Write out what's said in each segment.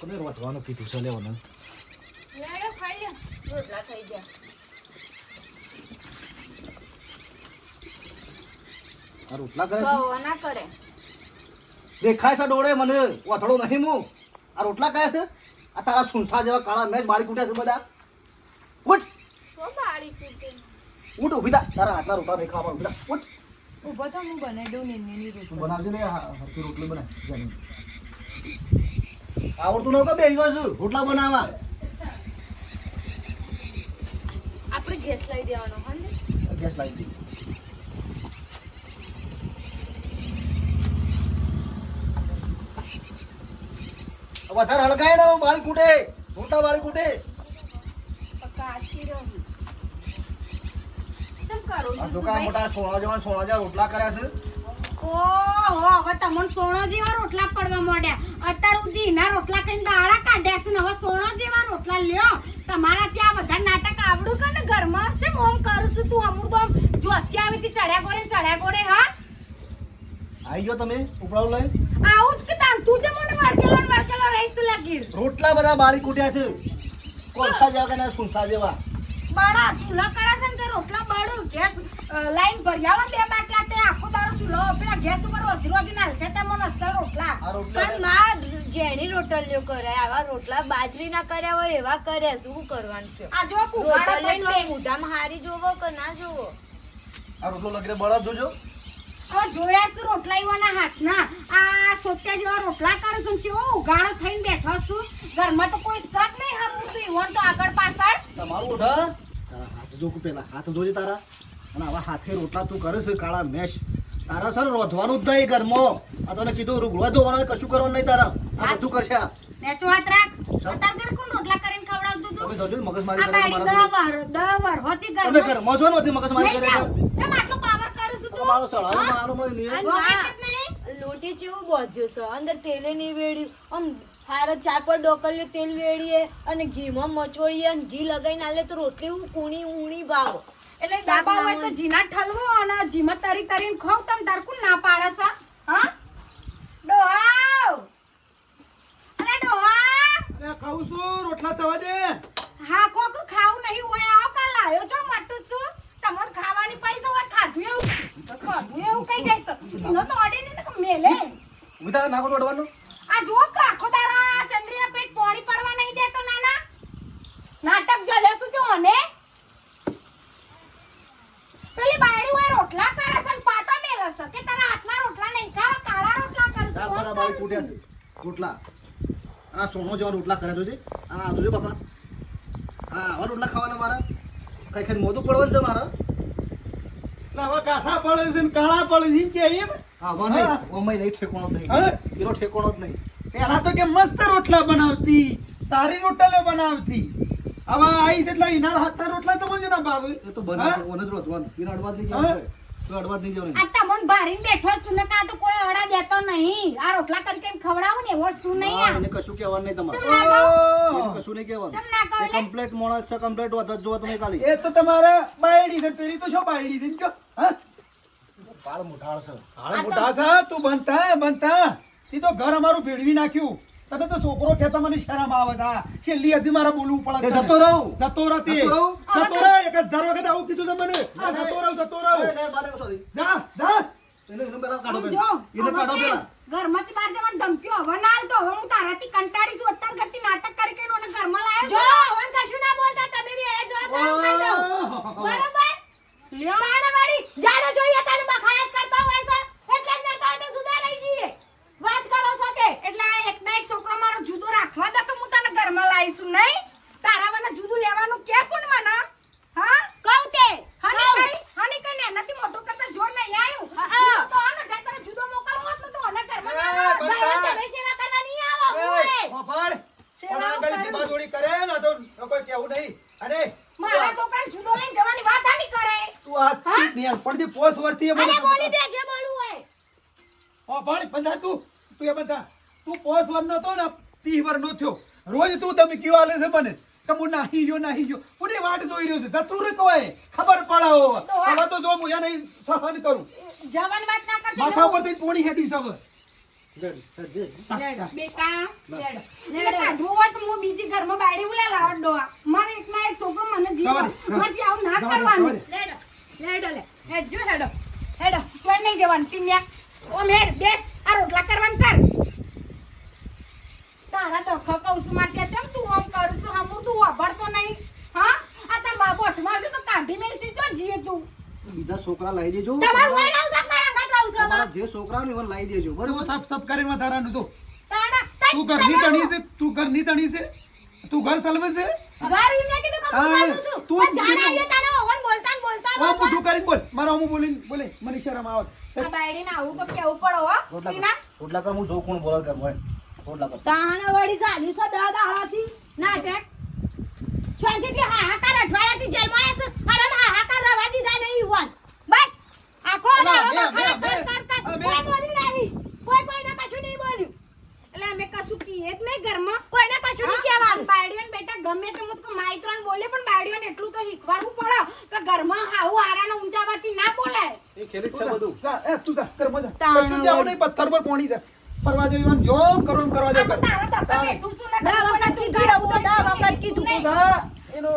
કોને રોટવાનું કીધું છે લેવાનું ખાઈ લે રોટલા થઈ ગયા આ રોટલા કરે ના કરે દેખાય છે ડોળે મને વાથડો નહીં હું આ રોટલા કરે છે આ તારા સુનસા જેવા કાળા મેચ બાળી કૂટ્યા છે બધા ઉઠ ઉઠ ઉભી થા તારા હાથના રોટલા નહીં ખાવા ઉભી થા ઉઠ ઉભો તો હું બનાવી દઉં નીની તું બનાવજે ને હરકી રોટલી બનાવ આવડતું ન કે બે છું રોટલા બનાવવા આપણે ગેસ લઈ દેવાનો હા ને ગેસ લાવી દે વધારે હળગાય ને બાળી કૂટે રોટલા બાળી કૂટે કાચી રહી કેમ કરો આ દુકાન મોટા સોળા જેવા રોટલા કર્યા છે ઓહો હવે તમને સોનો જેવા રોટલા પડવા માંડ્યા અત્યાર સુધી એના રોટલા કઈ ગાળા કાઢ્યા છે ને હવે સોનો જેવા રોટલા લ્યો તમારા ત્યાં બધા નાટક આવડું કે ને ઘરમાં છે ઓમ કરું છું તું અમુક તો જો અત્યારે આવી ચડ્યા ગોરે હા આવી ગયો તમે ઉપડાવ લઈ આવું જ કે તું જે મને વળકેલો રહીશું લાગી રોટલા બધા બાળી કૂટ્યા છે કોલસા જેવા કે ના સુનસા જેવા બાળા ચૂલા કરે છે ને તે રોટલા બાળું ગેસ લાઈન ભર્યા બે બાટલા તે આખો દાડો ચૂલો પેલા ગેસ ઉપર રોજી નાલશે તે મને અસર રોટલા આ રોટલા પણ માં જેની રોટલીઓ કરે આવા રોટલા બાજરી ના કર્યા હોય એવા કરે શું કરવાનું છે આ જો કુવાડો રોટલી મોઢામાં હારી જોવો કે ના જોવો આ રોટલો લગરે બળદ જોજો હવે જોયા છે રોટલા ઈવાના હાથના આ સોત્યા જેવા રોટલા કરે છે ચેવો ઉગાણો થઈને બેઠો છું ઘરમાં તો કોઈ શક નહીં હમું તું ઈવન તો આગળ પાછળ તમારું ઓઢા તારા હાથ જો પેલા હાથ જોજે તારા અને આવા હાથે રોટલા તું કરે છે કાળા મેશ તારા સર રોધવાનું જ નહીં ઘરમાં આ તને કીધું રૂગવા ધોવાનું કશું કરવાનું નહીં તારા આ બધું કરશે આ નેચો હાથ રાખ અત્યાર ઘર કોણ રોટલા કરીને ખવડાવતું તું તમે જોજો મગજ મારી આ કરે બાડી દવર હોતી તમે ઘરમાં ઘરમાં જો નહોતી મગજ મારી કરે કેમ આટલો પાવર કરું છું તું મારો સળાનો મારો નહીં લોટી જેવું બોધ્યો છે અંદર તેલે નહીં વેડ્યું આમ હારા 4-5 ડોકલીઓ તેલ વેડીએ અને ઘીમાં મચોળીએ અને ઘી લગાઈને આલે તો રોટલી કૂણી ઊણી ભાવ એટલે સાબા હોય તો જીના ઠલવો અને જીમાં તરીને ખાવ તમ તારકું ના પાડે છે હા ડોહાવ અરે ડોહા અરે ખાવું છું રોટલા તવા દે હા કોક ખાવું નહીં હોય આવ કાલ આયો છો માટું છું તમને ખાવાની પડી છે હોય ખાધું એવું કઈ જાય છે એનો તો અડે ને કે મેલે ઉધા નાખો રોડવાનું આ જો કે આખો દારા ચંદ્રીના પેટ પાણી પડવા નહીં દેતો નાના નાટક જલે શું તો ને પેલી બાયડી હોય રોટલા કરે છે ને પાટા મેલે છે કે તારા હાથના રોટલા નહીં ખાવા કાળા રોટલા કરે છે બધા બાળી કૂટ્યા છે રોટલા આ સોનો જેવા રોટલા કર્યા જોજે આ જોજે બાપા આ આવા રોટલા ખાવાના મારા કઈ કઈ મોઢું પડવાનું છે મારા લાવા કાસા પડે છે ને કાળા પડે છે એમ કે એમ હા મને ઓમય નહીં ઠેકોણો જ નહીં હા? એનો ઠેકોણો જ નહીં પેલા તો કે મસ્ત રોટલા બનાવતી સારી રોટલા બનાવતી હવે આઈ છે એટલે ઇનાર હાથના રોટલા તો મને ના ભાવે એ તો બને છે ઓને જ રોતવાનું એનો અડવાજ નહીં હા? જવાનું તો અડવાજ નહીં જવાનું આ તમને ભારીને બેઠો છું ને કા તો કોઈ અડા દેતો નહીં આ રોટલા કરી કેમ ખવડાવું ને એવો શું નહીં હા, આ એને કશું કહેવાનું નહીં તમારે ચમ ના કહો એને કશું નહીં કહેવાનું ચમ ના કહો એ લે કમ્પ્લીટ મોણસ છે કમ્પ્લીટ વાત જો તમે ખાલી એ તો તમારે બાયડી છે પેલી તો શું બાયડી છે એમ કયો હા પાળ મોઢાળ છે હાલ મોટા છે તું બનતા ઈ તો ઘર અમારું ભેળવી નાખ્યું તમે તો છોકરો કહેતા મને શરમ આવે છે આ છેલ્લી હજી મારે બોલવું પડે એ છે. જતો રહું જતો રહેતી જતો રહું? જતો રહે 1000 વખત આવું કીધું છે મને જતો રહું જા એને પેલા કાઢો જો પેલા એને કાઢો પેલા ઘરમાંથી બહાર જવાની ધમકીઓ હવે ના આલતો હવે હું તારાથી કંટાળી છું અત્યાર કરતી નાટક કરી કરીને મને ઘરમાં લાવ્યો જો હવે કશું ના બોલતા તમે બી એ જો તો હું કહી દઉં બરોબર લ્યો તાણવાડી જાડો જોઈએ તારે બખાડસ કરતા હોય છે એટલે જ નરકા તો સુધારાઈ જઈએ વાત કરો છો તે એટલે આ એક ના એક છોકરો મારો જુદો રાખવા દે તો હું તને ઘરમાં લાવીશું નહીં તારા મને જુદું લેવાનું કે કોણ મને હા કહું તે હની કઈ નથી મોટો કરતા જોર નહીં આવ્યું જુદો તો આનો જાય તને જુદો મોકલવો હોત ને તો આને ઘરમાં ના લાવત. ઘરે તમે સેવા કરવા નહીં આવો ઓય કરે ને તો કોઈ કેવું નહીં અરે મારા છોકરાને જુદો લઈને જવાની વાત આની કરે તું આ નહીં પડતી પોસ વર્તી અરે બોલી દે જે બોલવું હોય બંધા તું એ બંધા તું પોસ વર નતો ને 30 વર નો થયો રોજ તું તમે કયો આલે છે મને કે હું નાહી ગયો પુરી વાટ જોઈ રહ્યો છે જતું રે તોય ખબર પડાવો હવે તો જો હું એને સહન કરું જવાની વાત ના કરજે માથા ઉપરથી પોણી હેડી છે હવે બેટા એટલે કાઢવું હોય તો હું બીજી ઘરમાં બાયડી ઉલા લાવવા ડોવા મારે એકના એક છોકરો મને જીવો મારે આવું ના કરવાનું હેડો લે હેડજો હેડો ચોઈ નહીં જવાનું ટીમ્યા ઓ મેડ બેસ આ રોટલા કરવાનું કર તારા તો કહું છું માસી ચમ તું આમ કરું છું હમું તું વાપરતો નહીં હા આ તાર બાબુ અઠમાં છે તો કાઢી મેલસી જો જીએ તું બીજા છોકરા લાવી દેજો તમારું હોય ના ઉસા મારા ઘર રહું છું તમારા જે છોકરા ને લાવી દેજો બરોબર સબ સબ કરીને વધારાનું તો તાડા તું ઘરની તણી છે તું ઘર સલવે છે ઘર ઇને કીધું કે હું બોલું છું તું પણ જાણ આવ્યો તારા ઓવન બોલતા ઓ મોઢું કરીને બોલ મારા હું બોલે મને શરમ આવે છે આ બાયડી ના આવું તો કેવું પડો હો ટીના રોટલા કર હું જો કોણ બોલાલ કર હોય રોટલા કર તાણ વળી ચાલી છો દાડાથી નાટક શાંતિથી હાહાકાર અઠવાડિયાથી જેલમાં આવ્યા છે અરે હાહાકાર રવા દીધા નહીં યુવાન બસ આખો દાડો કર કોઈ બોલી નહીં કોઈને કશું નહીં બોલ્યું એટલે અમે કશું કીએ જ નહીં ઘરમાં કોઈને કશું નહીં કહેવાનું બાયડીઓને બેટા ગમે તે મુત કો માઈત્રણ બોલે પણ બાયડીઓને એટલું તો શીખવાડવું પડે કે ઘરમાં હાઉ હારાનો ઊંચાવાથી ના બોલાય એ ખેલી છે બધું જા તું જા કર મજા કશું જાવ નહીં પથ્થર પર પોણી જા ફરવા જવાનું જો કરો એમ કરવા આ તો તારો ધક્કા બેઠું છું ને દા વખત કીધું એવું તો દા વખત કીધું તું જા એનો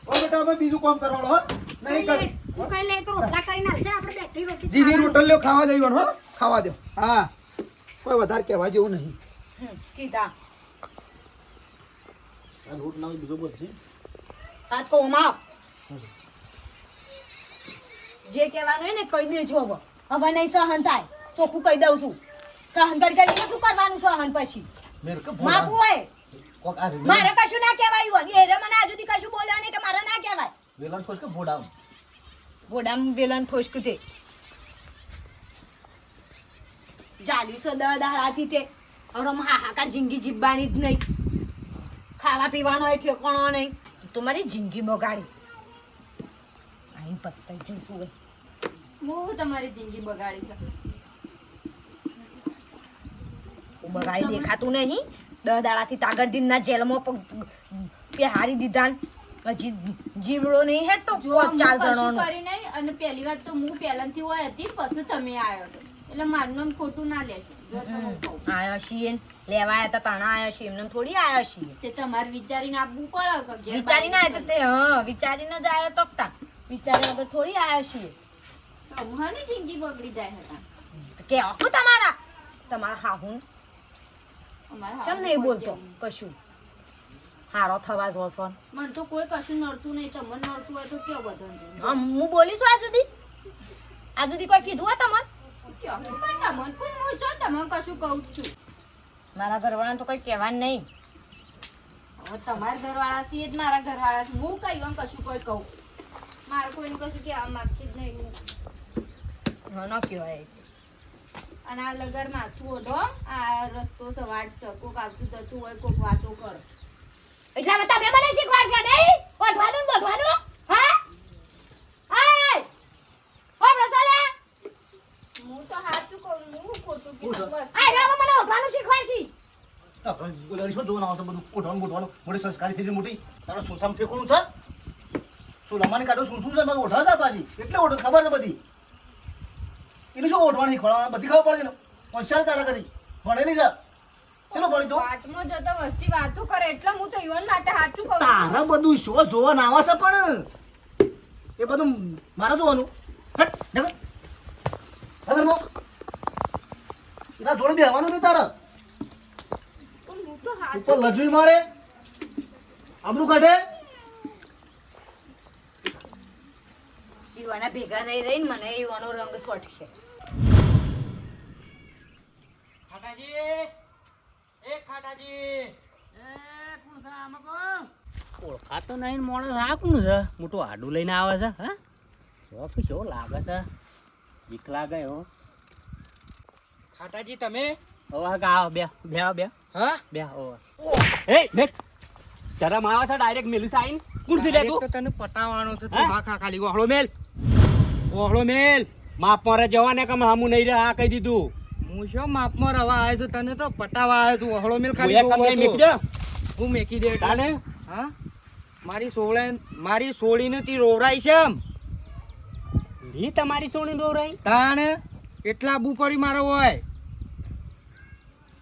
ઓ બેટા હવે બીજું કામ કરવાનું હો નહીં કર હું કઈ લે તો રોટલા કરીને આલશે આપણે બેઠી રોટી જીની રોટલ લ્યો ખાવા દેવાનું હો ખાવા દો હા કોઈ વધારે કહેવા જેવું નહીં કીધા આ રોટ ના બીજો બોલ છે આ તો માં જે કહેવાનું હોય ને કહી દેજો હવે નહીં સહન થાય ચોખ્ખું કહી દઉં છું સહન કરી કેટલું કરવાનું સહન પછી મેર કે માપું હોય કોક આ મારે કશું ના કહેવાય હોય એ મને આજુ સુધી કશું બોલ્યા નહીં કે મારે ના કહેવાય વેલણ ફોસ કે બોડામ બોડામ વેલણ ફોસક તે જાલીસો દાડાથી તે હવે હાહાકાર જિંદગી જીવવાની જ નહીં ખાવા પીવાનો હોય ઠેકાણો નહીં તમારી જિંદગી બગાડી આઈ પસ્તાઈ જઈશું હોય હું તમારી જિંદગી બગાડી છે બગાડી દેખાતું નહીં 10 દાડાથી તાગર દિનના જેલમાં હારી દીધા હજી જીવડો નહીં હેઠતો જો હું 4 કશું જણોનો કરી નહીં અને પહેલી વાત તો હું પહેલાથી હોય હતી પછી તમે આવ્યો છો એટલે મારું નામ ખોટું ના લેશો જો તમે કહું આયા છીએ ને, લેવા આયા તા તાણા આયા છીએ એમને થોડી આયા છીએ તે તમારે વિચારીને આપવું પડે કે ઘેર વિચારીને બારી આયા તો તે વિચારીને જ આયા તો તા વિચાર્યા વગર થોડી આયા છીએ તો અમારી જિંદગી બગડી જાય હતા કે આખું તમારા હાહુન અમારા ચમ નહીં બોલતો કશું હારો થવા જો છો મને તો કોઈ કશું નડતું નહીં તમને નડતું હોય તો કયો બધો હું બોલીશું આ સુધી કોઈ કીધું હોય તમને તમને કોઈ હું છો તમને કશું કહું જ છું મારા ઘરવાળાને તો કોઈ કહેવાનું નહીં હવે તમારા ઘરવાળા છીએ જ મારા ઘરવાળા છે હું કહ્યું કશું કોઈ કહું મારે કોઈને કશું કહેવા માંગતી જ નહીં ન કહેવાય અને આ લગર માથું ઓઢો આ રસ્તો સવાડ કોક આવતું જતું હોય કોક વાતો કરો એટલે હવે તમે મને શીખવાડશો નહીં ઓઢવાનું ને બોઢવાનું હા આય ઓ રસાલે હું તો સાચું કહું હું ખોટું કીધું બસ આય રાવ મને ઓઢવાનું શીખવાડશી ગોલાડી શું જોવાનું આવશે બધું કોઠવાનું ગોઠવાનું મોટી સંસ્કારી થઈ મોટી તારો સોસામ ઠેકોણું છે શું લમાને કાઢો શું છે મારે ઓઢા છે પાછી એટલે ઓઢો ખબર છે બધી એને શું ઓઢવાની ખોળવા બધી ખબર પડે છે હોશિયાર તારા કરી ભણેલી છે ચલો ભણી તો વાટમાં જતો વસ્તી વાતો કરે એટલે હું તો યુવાન માટે સાચું કહું તારા બધું શો જોવા ના આવે છે પણ એ બધું મારે જોવાનું હટ જગત ખબર મો એના જોડે બેહવાનું નહીં તારા પણ હું તો સાચું ઉપર લજવી મારે આબરૂ કાઢે યુવાના ભેગા રહી રહીને મને યુવાનો રંગ સોટશે ઓળખાતો નહીં માણસ આ કોણ છે મોટું આડું લઈને આવે છે હા શોખ કેવો લાગે છે બીક લાગે હો ખાટાજી તમે હવે આવો બે બે બે હા બે એ દેખ શરમ આવે છે ડાયરેક્ટ મેલી સાઈન કોણ છે લે તો તું તને પટાવવાનો છે હા? તું હા ખા ખાલી ઓહળો મેલ માપ મારે જવાને કે હમું નહીં રે આ કહી દીધું હું શું માપમાં રવા આવ્યો છું તને તો પટાવા આવ્યો છું ઓહળો મેલ હું ખાલી એક બહુ કમ હતો. મેકી દે હું મેકી દે એટલે. તાને હા મારી સોળીને તી રોવરાઈ છે એમ ઈ તમારી સોણી દોરાઈ તાણ એટલા આબુ પડી મારો હોય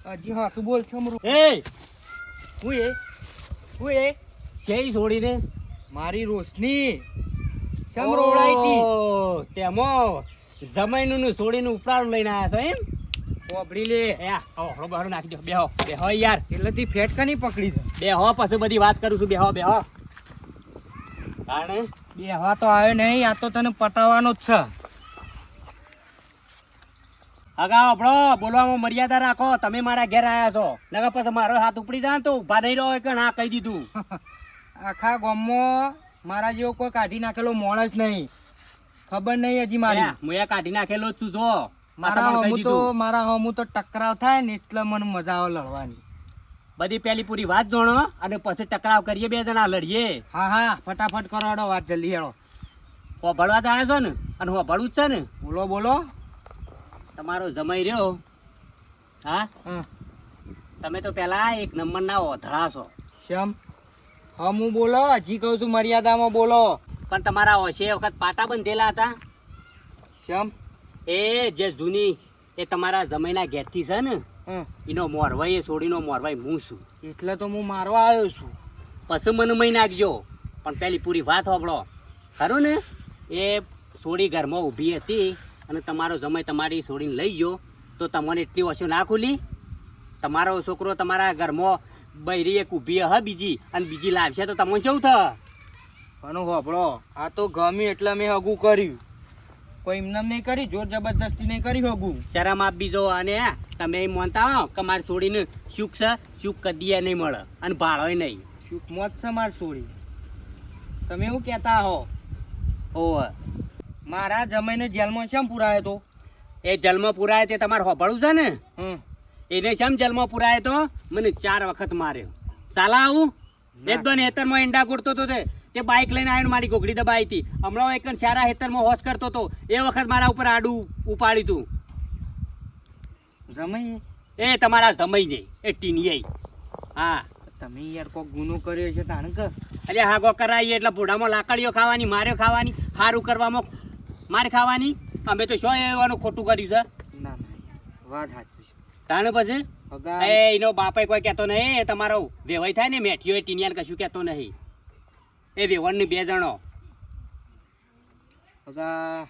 હજી હા શું બોલ સમરું એ હું એ શેરી છોડીને મારી રોશની સમરોડાઈ હતી ઓહ, તેમાં જમાઈનું નું છોડીને ઉપરાળું લઈને આયા છો એમ પોપડી લે એ આ હળો બહાર નાખી દો બેહો બેહો યાર એટલેથી ફેટ કની પકડી છે બેહો પછી બધી વાત કરું છું બેહો બેહો કારણ બે હવા તો આવ્યો નહીં આ તો તને પટાવવાનો જ છે અગા આપણો બોલવામાં મર્યાદા રાખો તમે મારા ઘેર આયા છો નકર પછી મારો હાથ ઉપડી જાય ને તો ઉભા નહીં રહો કે ના કહી દીધું આખા ગામમાં મારા જેવો કોઈ કાઢી નાખેલો માણસ નહીં ખબર નહીં હજી મારી હું એ કાઢી નાખેલો જ છું જો મારા હમું તો ટકરાવ થાય ને એટલે મને મજા આવે લડવાની બધી પેલી પૂરી વાત જોણો અને પછી ટકરાવ કરીએ બે જણા લડીએ હા હા ફટાફટ કરો હેડો વાત જલ્દી હેડો હોભળવા તો આવ્યો છો ને અને હોભળવું જ છે ને બોલો બોલો તમારો જમાઈ રહ્યો હા હા તમે તો પેલા એક નંબરના ઓધળા છો શ્યામ હમું બોલો હજી કહું છું મર્યાદામાં બોલો પણ તમારા ઓછે વખત પાટા બંધેલા હતા શ્યામ એ જે જૂની એ તમારા જમાઈના ઘેરથી છે ને એનો મોરવાઈ એ છોડીનો મોરવાઈ હું છું એટલે તો હું મારવા આવ્યો છું પછી મને મહી નાખજો પણ પેલી પૂરી વાત હોભળો ખરું ને એ છોડી ઘરમાં ઊભી હતી અને તમારો જમાઈ તમારી છોડીને લઈ ગયો તો તમને એટલી ઓછું ના ખુલી તમારો છોકરો તમારા ઘરમાં બૈરી એક ઊભી હ બીજી અને બીજી લાવશે તો તમને કેવું થાય પણ હોભળો આ તો ગમ્યું એટલે મેં હગું કર્યું કોઈ એમને નહીં કરી જોર જબરદસ્તી નહીં કરી હગું શરમ આપ બીજો અને તમે એમ માનતા હો કે મારી છોડીને સુખ છે સુખ કદીએ નહીં મળે અને ભાળોય નહીં સુખ મોત છે માર છોડી તમે એવું કહેતા હો ઓહ મારા જમાઈને જેલમાં શેમ પુરાયો તો એ જન્મ પુરાય તે તમારે હોભળવું છે ને એને શેમ જન્મ પુરાય તો મને 4 વખત માર્યો સાલા આવું એક દો હેતરમાં ઈંડા ગોળતો હતો તે બાઇક લઈને આવીને મારી ગોગડી દબાઈ હતી હમણાં એક સારા હેતરમાં હોશ કરતો હતો એ વખત મારા ઉપર આડું ઉપાડ્યું હતું જમાઈ એ તમારા જમાઈ નહીં એ ટીનિયાઈ હા તમે યાર કોઈ ગુનો કર્યો છે તાણ કર અરે હા ગો કરાવીએ એટલે ભૂડામાં લાકડીઓ ખાવાની માર્યો ખાવાની સારું કરવામાં માર ખાવાની અમે તો શું એવાનું ખોટું કર્યું છે ના ના વાત સાચી છે તાણે પછી અગા એ એનો બાપે કોઈ કહેતો નહીં એ તમારો વેવાઈ થાય ને મેઠીઓ એ ટીનિયાને કશું કહેતો નહીં એ વેવણની 2 જણો અગા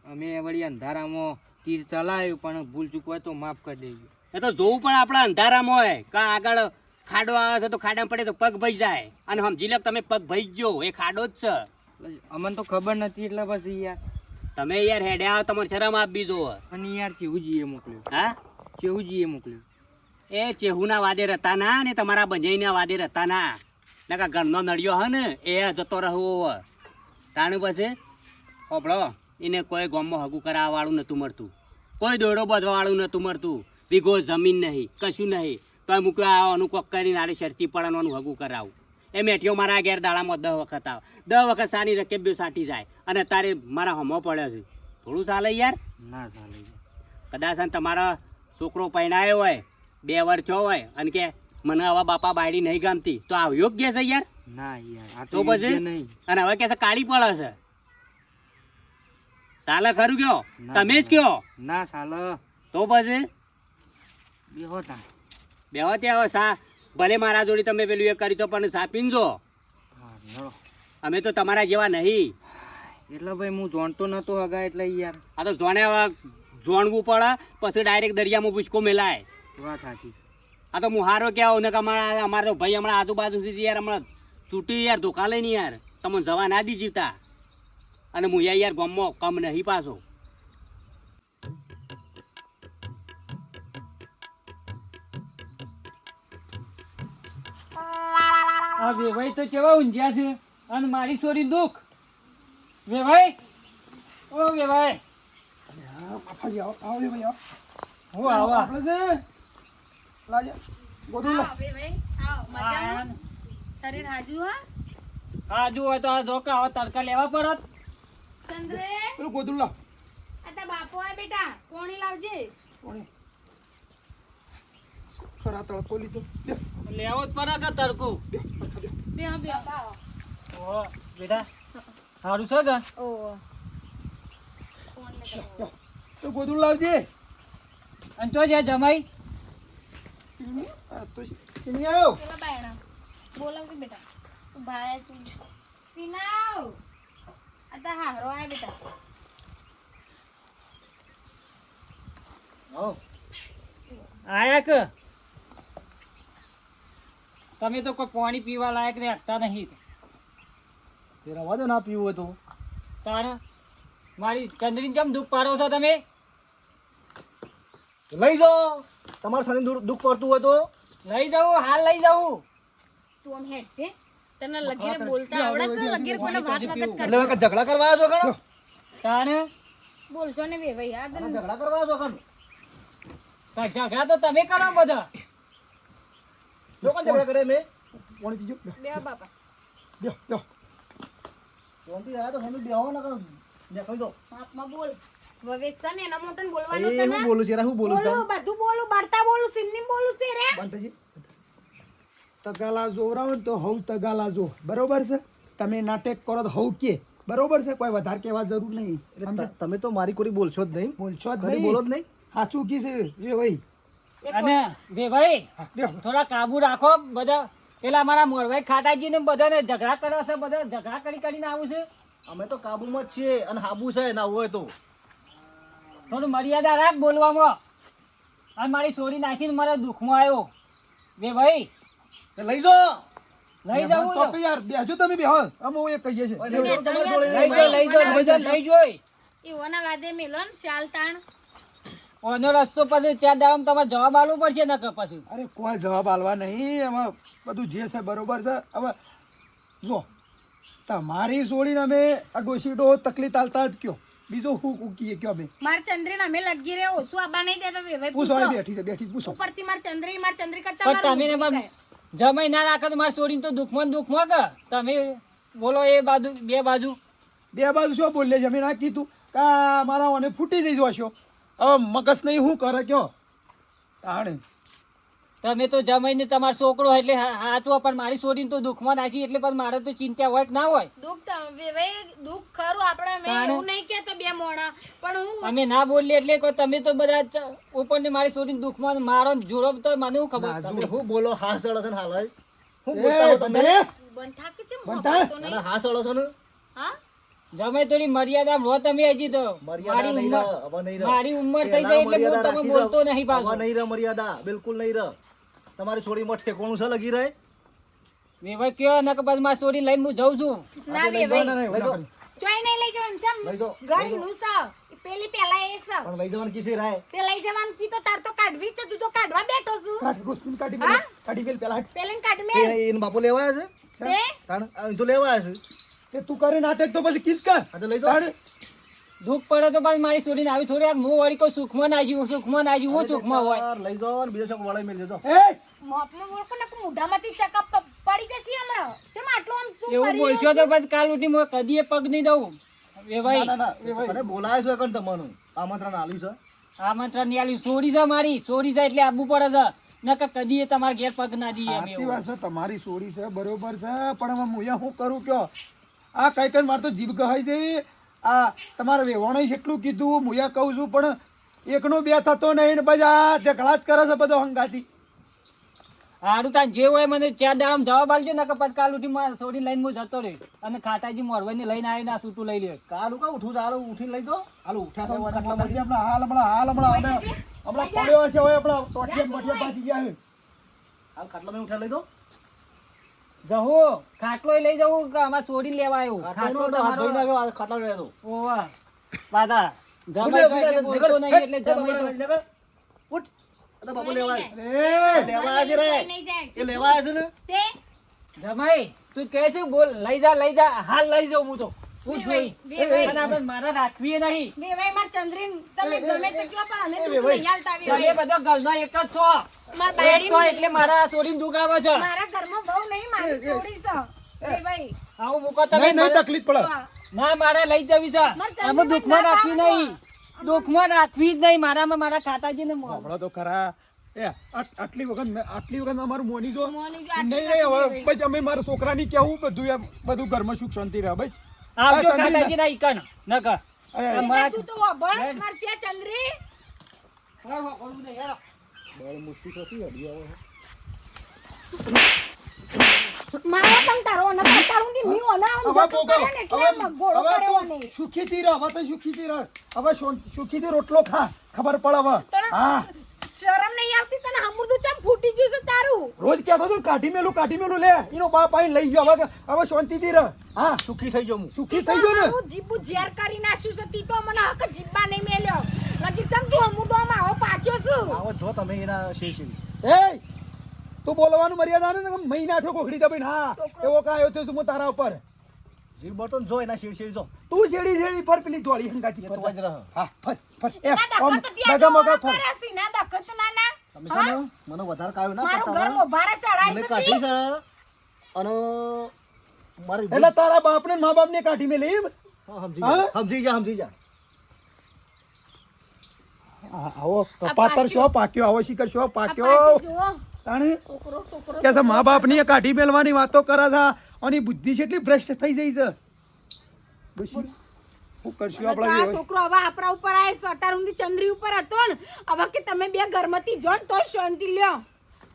અમે વળી અંધારામાં તીર ચલાવ્યું પણ ભૂલ ચૂક હોય તો માફ કરી દેજો એ તો જોવું પણ આપણા અંધારામાં હોય કા આગળ ખાડો આવે છે તો ખાડામાં પડે તો પગ ભઈ જાય અને સમજી લો તમે પગ ભઈ ગયો એ ખાડો જ છે અમને તો ખબર નથી એટલે પછી યાર તમે યાર હેડે આવો તમારે શરમ આપી દો અને યાર ચેવુજીએ મોકલ્યો હા ચેવુજીએ મોકલ્યો એ ચેહુના વાદે રહેતા ના ને તમારા બંજાઈના વાદે રહેતા ના નકા ઘરનો નળિયો હે ને એ જતો રહવો તાણે પછી હોભળો એને કોઈ ગામમાં હગું કરાવવા વાળું નતું મળતું કોઈ દોડો બાંધવા વાળું નતું મળતું વીઘો જમીન નહીં કશું નહીં તો મૂક્યો અનુકોક કરીને આડી શરતી પડવાનું હગું કરાવું એ મેઠીઓ મારા ઘેર દાડામાં 10 વખત આવે 10 વખત સાની રકેબ બે સાટી જાય અને તારે મારા હમો પડે છે થોડું ચાલે યાર ના ચાલે કદાચ તમારા છોકરો પરણાયો હોય 2 વર્ષ થયો હોય અને કે મને આવા બાપા બાયડી નહીં ગમતી તો આ યોગ્ય છે યાર ના યાર આ તો તો પછી યોગ્ય નહીં અને હવે કે છે કાળી પડે છે ચાલે ખરું કયો ના, તમે જ કયો ના ચાલે તો પછી બેહો તા બેહો ત્યાં હવે સા ભલે મારા જોડી તમે પેલું એ કરી તો પણ સા પીનજો હા હેડો અમે તો તમારા જેવા નહીં એટલે ભાઈ હું જાણતો નતો હગા એટલે યાર આ તો જોણે જોણવું પડે પછી ડાયરેક્ટ દરિયામાં પૂછકો મેલાય વાત સાચી છે આ તો હું હારો ક્યાં ને કે અમારે તો ભાઈ હમણાં આજુબાજુથી યાર હમણાં છૂટી યાર ધોકા લઈને યાર તમને જવા ના દી જીવતા અને હું યાર ગામમાં કમ નહીં પાછો આ વેવાઈ તો કેવા ઊંઝ્યા છે અને મારી છોરી દુઃખ વેવાઈ ઓ વેવાઈ હું આવા શરીર હાજુ હા હા જો હોય તો આ ધોકા હવે તડકા લેવા પડત ચંદ્રે પેલું ગોદડું લાવ આ તા બાપો આ બેટા કોણી લાવજે ખરા તડકો લીધો લેવો જ પડે કે તડકો બે બે ઓ બેટા સારું છે કે ઓ તો ગોદડું લાવજે અને ચો જ્યાં જમાઈ આ તો કેમ આવ્યો? પેલા બાયણા બોલાવતી બેટા તું ભાઈ તું પીનાવ આ હારો આય બેટા આવો. આયા કે તમે તો કોઈ પાણી પીવા લાયક રહેતા નહીં તે રવા દો ના પીવું હોય તો. તારે મારી ચંદ્રીને કેમ દુઃખ પાડો છો તમે લઈ જાઓ તમારે શરીર દુઃખ પડતું હોય તો. લઈ જાઉં હાલ લઈ જાઉં તું આમ હેડ છે તને લગીરે બોલતા આવડે છે લગીરે કોને વાત વખત એટલે કર હવે ઝઘડા કરવા આવ્યા છો કણ? તારે બોલશો ને વે ભાઈ આ અને ઝઘડા કરવા આવ્યા છો કણ? તો ઝઘડા તો તમે કરો બધા જો કોણ ઝઘડા કરે મેં? પાણી પીજો. બે બાપા લ્યો, લ્યો. શાંતિ આયા તો શાંતિ બેહો ને કણ. નીકળી જાઓ. માપમાં બોલ વિવેક છે ને એના મોટન એ બોલવાનું હું બોલું છું યાર, હું બોલું છું બોલું બધું બોલું બળતા બોલું સિમની બોલું છે રે બંધજી. તગાલા જોવરાવો ને તો હવ તગાલા જો બરોબર છે તમે નાટક કરો તો હવ કે બરોબર છે કોઈ વધારે કહેવા જરૂર નહીં એટલે તમે તો મારી કોઈ બોલશો જ નહીં. બોલશો જ કદી બોલો જ નહીં. સાચું કી છે એ ભાઈ અને વે ભાઈ હા, લ્યો. થોડા કાબુ રાખો બધા પેલા મારા મોરભાઈ ખાટાજી ને બધાને ઝઘડા કરે છે બધા ઝઘડા કરીને આવું છે અમે તો કાબુમાં જ છીએ અને હાબુ છે ના હોય તો. થોડું મર્યાદા રાખ બોલવામાં અને મારી છોડી નાખીને મારા દુઃખમાં આવ્યો વે ભાઈ તે લઈ જાઓ. લઈ જવું તો યાર બેજો તમે બેહો અમે હું એ કહીએ છે ઓય, લઈ જાઓ, તમારી જોડે લઈ જો લઈ જોઈ એવોના વાદે મેલો ને શાલ તાણ ઓનો રસ્તો પછી 4 દાડામાં તમારે જવાબ આલવો પડશે ને પછી અરે કોઈ જવાબ આલવા નહીં એમાં બધું જે છે બરોબર છે હવે જો તમારી છોડીને અમે આ ડોશીડો તકલીફ આલતા જ કયો બીજો હું કીએ કયો અમે માર ચંદ્રીને અમે લગી રે ઓછું આબા નહીં દેતો વે ભાઈ પૂછો પૂછો બેઠી પૂછો ઉપરથી માર ચંદ્રી કરતા પણ મારું તમે દુઃખ થાય. જમાઈ ના રાખો તો મારી છોડીને તો દુઃખમાં કે તમે બોલો એ બાજુ બે બાજુ શું બોલે છે અમે ના કીધું કા મારા મને ફૂટી જઈ જશો હવે મગજ નહીં શું કરે કયો તાણે તમે તો જમાઈને તમારો છોકરો એટલે હાચવો પણ મારી છોડીને તો દુઃખમાં નાખી એટલે પણ મારે તો ચિંતા હોય કે ના હોય દુઃખ તો વે ભાઈ દુઃખ ખરું આપણે મેં તાણે. એવું નહીં કહેતો બે મોણા પણ હું અમે ના બોલીએ એટલે કોઈ તમે તો બધા ઉપરને મારી છોડીને દુઃખમાં મારો જોડો તો મને શું ખબર તમે શું બોલો હાસ ચડો છો ને હાલ શું એ, બોલતા હો તમે? તમે બંધાકી છે બંધા? તો અને નહીં હાસ ચડો છો ને? હા જમાઈ થોડી મર્યાદા લો તમે હજી તો મર્યાદા નહીં રહે, હવે નહીં રહે. મારી ઉંમર થઈ પહેલા જાય એટલે હું મર્યાદા તમે રાખી બોલતો છે. નહીં પાછો હવે નહીં રહે મર્યાદા, બિલકુલ નહીં રહે. તમારી છોડીમાં ઠેકોણું છે લગી રહે. વેવાઈ કયો ને કે પછી મારી છોડી લઈને હું જઉં છું ના વે લઈ ભાઈ જાઓ, લઈ જાઓ. ચોય નહીં લઈ જવાનું ચમ લઈ જાઓ, ગઈ લઈ જાઓ. નું સાવ પેલી પેલા એ સાવ પણ લઈ જવાનું કિસી રાય. તે લઈ જવાનું કી તો તાર તો કાઢવી છે તું તો કાઢવા બેઠો છું કાઢી રોશની કાઢી હા? કાઢી પેલ પેલા પેલે કાઢ મે એને બાપુ લેવા આવ્યા છે? તે તાણ, અહીં તો લેવા આવ્યા છે. તે તું કરે નાટક તો પછી કિસ કર હા તો લઈ જાઓ. તાણે દુઃખ પડે તો પછી મારી છોડીને આવી થોડી વાર હું વળી કોઈ સુખમાં ના જીવું હું સુખમાં હોય યાર, લઈ જાઓ ને બીજો શોખ વળાઈ મેલી દેજો. એ મોપનો મોકો ને મોઢામાંથી ચકપ પડી જશે હમણાં ચમ આટલું આમ તું એવું કરી બોલશો તો પછી કાલ ઉઠી હું કદીએ પગ નહીં દઉં વેવાઈ ના, ના, ના. મને બોલાય છે કણ તમને આમંત્રણ આલ્યું છે. આમંત્રણ ની આલી છોડી છે મારી છોડી છે એટલે આવવું પડે છે નકર કદીએ તમારા ઘેર પગ ના દઈએ અમે સાચી એવું. વાત છે તમારી સોરી છે બરોબર છે પણ હવે હું શું કરું કયો આ કઈ કઈ મારે તો જીભ ગહાઈ જઈ આ તમારે વેવાણે જેટલું કીધું હું કહું છું પણ એકનો બે થતો નહીં ને બધા ઝઘડા જ કરે છે બધો હંગાતી હારું તાર જે હોય મને 4 દાડામાં જવાબ આલજો નકર પછી કાલ ઉઠી મારે છોડી લઈને હું જતો રહી અને ખાટાજી મોરવાઈને લઈને આવી ના છૂટું લઈ લે કાલ ઉઠું છું, હાલો ઉઠીને લઈ જાઓ. હાલો ઉઠ્યા છો, ખાટલામાં. હમણાં પડ્યો હશે હવે આપણા ટોટિયા પાછી ગયા છે હાલ ખાટલામાં ઉઠ્યા લઈ જાઓ. જહો ખાટલો લઈ જવું કે અમારે છોડી લેવા આવ્યો ખાટલાનો તો હાથ ધોઈને આવ્યો, આ ખાટલામાં રહેતો. ઓવા બાદા ઉઠ જમાઈ લે, તો એટલે ઉઠ લે, બોલતો નહીં નીકળ, એટલે નીકળ, જમાઈ તો- નીકળ. ઉઠ. આ તો બાપુ લેવા આવ્યા. એ લેવા આવ્યા છે રે. નહીં જાય એ લેવા આવ્યા છે ને. તે જમાઈ તું કહે છે બોલ લઈ જા હાલ લઈ જાઉં હું તો પૂછ ભાઈ વેવાઈ. અને આપણે મારા રાખવી નહીં બે ભાઈ માર ચંદ્રીન તમે ગમે તે કયો પણ અમે તું લઈ આલતા તમે આવી બધા ઘરના એક જ છો માર એક બાયડી છો એટલે મારા છોડીને દુઃખ આવે છે મારા ઘરમાં બહુ નહીં મારી છોડી છે બે ભાઈ આવું મૂકો તમે નહીં મને- તકલીફ પડે ના મારે લઈ જવી છે મારે આમાં ચંદ્રભાઈ દુઃખમાં ના રાખવી પાડો. નહીં દુઃખમાં રાખવી જ નહીં મારામાં મારા ખાતાજીને હમણાં તો ખરા એ આટલી વખત અમારું મોની જો મોની જો નહીં આટલી નહીં બધી હવે પછી અમે મારા છોકરાની કેવું બધું એમ બધું ઘરમાં સુખ શાંતિ રહે ભાઈ આવજો આ સંજય ખાતાજી ના ઈકણ નકર અરે મારા તું તો અભણ માર છે ચંદ્રી હા, હા, ઓલું નહીં, હેલો. બળ મુશ્કેલ હતી હડી આવે મારો તમ તારો અને તમ તારું દી મી ઓના આમ હવે જતું બોલો. કરે ને એટલે મગોળો હવે કર્યો તું ને સુખીથી રહ, હવે તો સુખીથી રહ. હવે સુખીથી રોટલો ખા, ખબર પડે હવે. હા, શરમ નહીં આવતી તને હમુરદું ચમ ફૂટી ગયું છે તારું રોજ કહેતો હતો કાઢી મેલું લે, એનો બાપ આઈને લઈ ગયો. હવે શાંતિથી રહ. હા, સુખી થઈ જાઉં હું. સુખી થઈ ગયો ને. હું જીબુ ઝેર કરી નાખ્યું છે તી તો મને હક જીબ્બા નહીં મેલ્યો લગી ચમ તું હમુરદો આમાં આવો પાછો છું આવો જો તમે એના શેષી એ તું બોલવાનું મર્યાદા ને મહિના આઠો કોખડી દબાઈને. હા, એવો કાયો થયો છું હું તારા ઉપર. જીવ બળતો ને જો એના શેષી જો તું શેડી પર પેલી ધોળી હંગાતી એ તો જ રહે. હા, ફર એ ના આમ દખત તો ત્યાં મગા ડોહા મગા ફર. કરે છે, ના દખત તો ના ના તમે છે ને મને વધારે કાયો ના મારું કરતા ઘર હોય. મોભારે ચડાઈ મને છે કાઢી તી. છે અને મારી એટલે તારા બાપને ને મા બાપને કાઢી મેલી એમ? હા, હા? સમજી જા આવો આ પાતર શો પાક્યો, આવો શિખર શો આ પાક્યો. પાછી જુઓ, તાણે છોકરો કે છે મા બાપની કાઢી મેલવાની વાતો કરે છે અને બુદ્ધિ કેટલી ભ્રષ્ટ થઈ જઈ છે. ડોશી, શું કરશું અને તો આ આપણે? છોકરો હવે આપણા ઉપર આવે છે અત્યાર સુધી ચંદ્રી ઉપર હતો ને હવે કે તમે બે ઘરમાંથી જો ને તોય શાંતિ લ્યો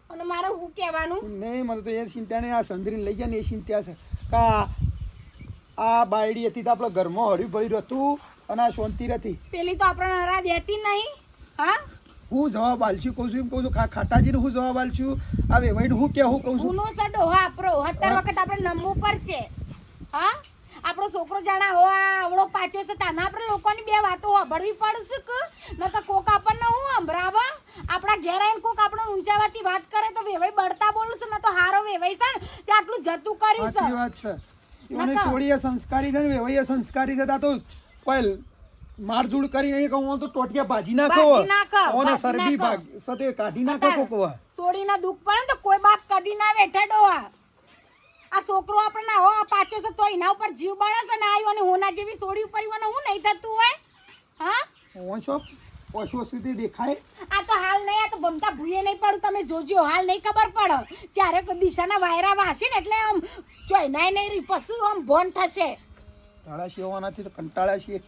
અને મારે શું કહેવાનું નહીં, મને તો એ ચિંતા નહીં. આ સંદરીને લઈ જાય ને એ ચિંતા છે કા આ બાયડી હતી તો આપણે ઘરમાં હળ્યું ભર્યું હતું અને આ શાંતિ હતી. પેલી તો આપણને હરા દેતી નહીં હા હું જવાબ આલશું કહું છું, એમ કહું છું ખાટાજીને હું જવાબ આલશું, આ વેવાઈને હું કેવું કહું છું. ગુનો છે ડોહા આપણો 70 વખત આપણે નમવું પડશે હા આપણો છોકરો જાણા હો આ આવડો પાછો છે તાના આપણે લોકોની બે વાતો સાંભળવી પડશે કે નકર કોક આપણને હું સંભળાવે આપણા ઘેર આવીને કોક આપણે ઊંચાવાથી વાત કરે તો વેવાઈ બળતા બોલશે ને તો હારો વેવાઈ છે ને તે આટલું જતું કર્યું સાચી છે વાત છે. એને નકર. છોડીએ સંસ્કારી છે ને વેવાઈએ સંસ્કારી છે. તા તો કોઈ મારઝૂડ કરીને એ કહું તો ટોટિયા ભાજી નાખો, ભાજી નાખો, ઓને ભાજી સરબી નાખો. સાથે કાઢી નાખો અત્યારે કોકવા. સોડીના દુઃખ પડે ને તો કોઈ બાપ કદી ના વેઠે ડોહા આ છોકરો આપણને હો આ પાછો છે તો એના ઉપર જીવ બળે છે ને આવ્યો ને હોના જેવી સોડી ઉપર ઈવોને હું નહીં થતું હોય હા ઓછો ઓછો સુધી દેખાય. આ તો હાલ નહીં આ તો ભમતા ભૂયે નહીં પડું તમે જોજો હાલ નહીં ખબર પડે જ્યારે કોઈ દિશાના વાયરા વાસે ને એટલે આમ ચોઈનાય નહીં રહી પશુ આમ ભોન થશે. ટાળા છીએ હોવાનાથી તો કંટાળ્યા છીએ.